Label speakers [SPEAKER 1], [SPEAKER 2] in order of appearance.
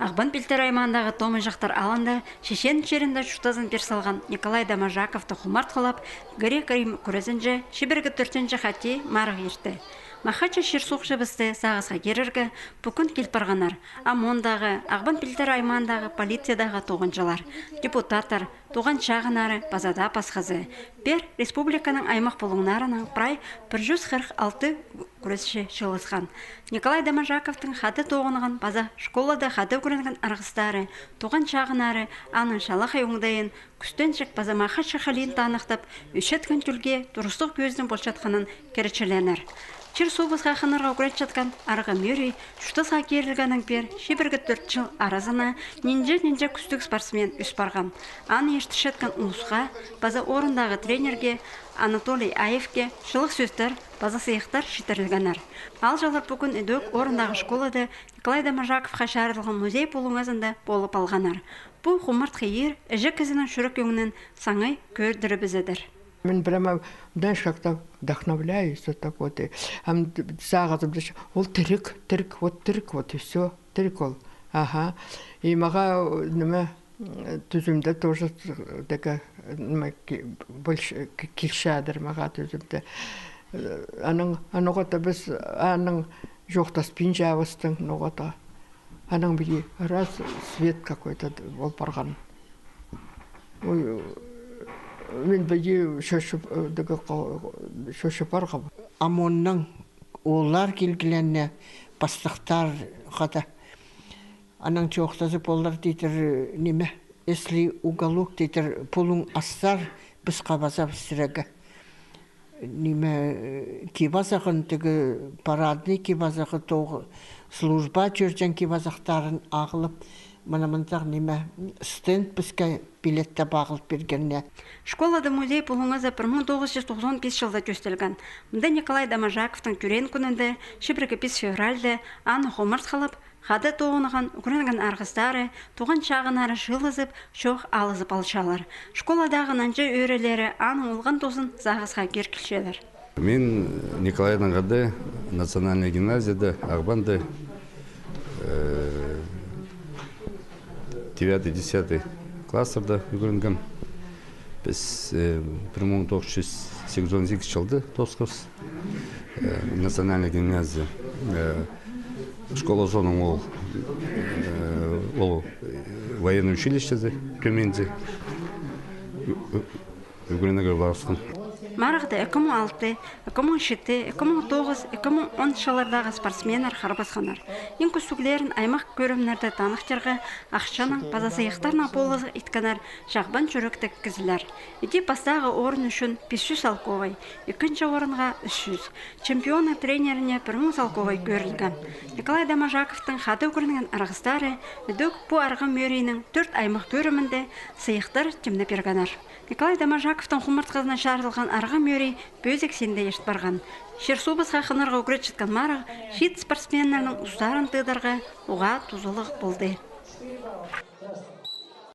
[SPEAKER 1] Ағбан Пилтер аймағындағы Томы жақтар аланда шешен черінде жұштазын персалған Николай Дамажаковты хумарт қылап, грек-рим күрезінже шибергі 4-ші хати марық ерті. Махача шерсуқ жабысты сағызға керіргі бүкін келпарғанар. Амондағы, Ағбан Пилтер аймағындағы полициядағы тоғынжалар, депутаттар, тоған шағынары базада пасқазы. Бер республиканың аймақ болуңнарының прай 146 күресші шылысқан. Николай Дамажаковтың хаты тоғынған база школада хаты көрінген арғыстары, тоған шағынары, анын шалақай оңдайын, күстеншік база Махача халин танықтып, үшеткен түлге дұрыстық көздің болшатқанын керечеленер. Черсубысқа қанырға көрет жатқан арғы мөрей, жұштасқа керілгенің бер, шебіргі 4 жыл аразына нинже күстік спортсмен үс барған. Аны ешті шеткен ұлысқа, база орындағы тренерге, Анатолий Аевке шылық сөздер, база сыйықтар шетірілгенер. Ал жалар бүгін үдік орындағы школада Николай Дамажаковқа шарылған музей болуңызында болып алғанар. Бұл құмырт қиыр, әжі кізінің шүрік өңінен саңай көрдірі бізедір.
[SPEAKER 2] Мен прямо, знаешь, как-то вдохновляюсь, вот так вот. Ол тірік, вот и все, тірік ол. Ага. И мага, түзімді тоже больше келшадыр мага түзімді. Аныға біз, аның жоқтаспен жауыстың, аның біге раз свет какой-то ол барған. Мен бәйе шөшіп барға.
[SPEAKER 3] Амонның олар келгіленне бастықтар қада. Аның жоқтазы болар дейтір неме. Если уголок дейтір полың астар біз қабаза бістірегі. Неме кебазағын тігі парадный кебазағы тоғы служба жүрден кебазақтарын ағылып. Мұнымынтақ неме стенд бізге билетті бағылып бергенне.
[SPEAKER 1] Школада музей болуңызы 1995 жылда төстелген. Мұнда Николай Дамажаковтың түрен күнінде 25 февральде аны хомырт қалып, хады тоғынған үкірінген арғыстары, туған шағынары шылызып, шоқ алызып алшалар. Школадағы нанжы өрелері аны олған тосын зағызға керкілшелер.
[SPEAKER 4] Мен Николайдың ғады национальный гимназияда Ағбанды 9-10 класстарда үйренген. Біз 1982 жылды тосқыз национальный гимназия. Школа соның ол военный училищеде төменде үйренеге барысқан.
[SPEAKER 1] Марғды 2006, 2007, 2009, 2010 жылдардағы спортсменер қарбасқанар. Ең көсуглерін аймақ көрімнерді танықтырғы ақшаның базасы ектарына болызы итканар жағбан жүріктік кізілер. Еде бастағы орын үшін 500 алковай, екінші орынға 300. Чемпионы тренеріне 1000 алковай көрілген. Николай Дамажаковтың хаты көрінген арғыстары үдік бұ арғы мөрейінің 4 аймақ көрімінде сыйықтар темді бергенар. Николай Дамажаковтың құмыртқазына шарылған арғы мөрей бөзек сенде ешт барған. Шерсубысқа қынырға үкірет жатқан марық, шет спортсменлерінің ұстарын тыдарға ұға тұзылық болды.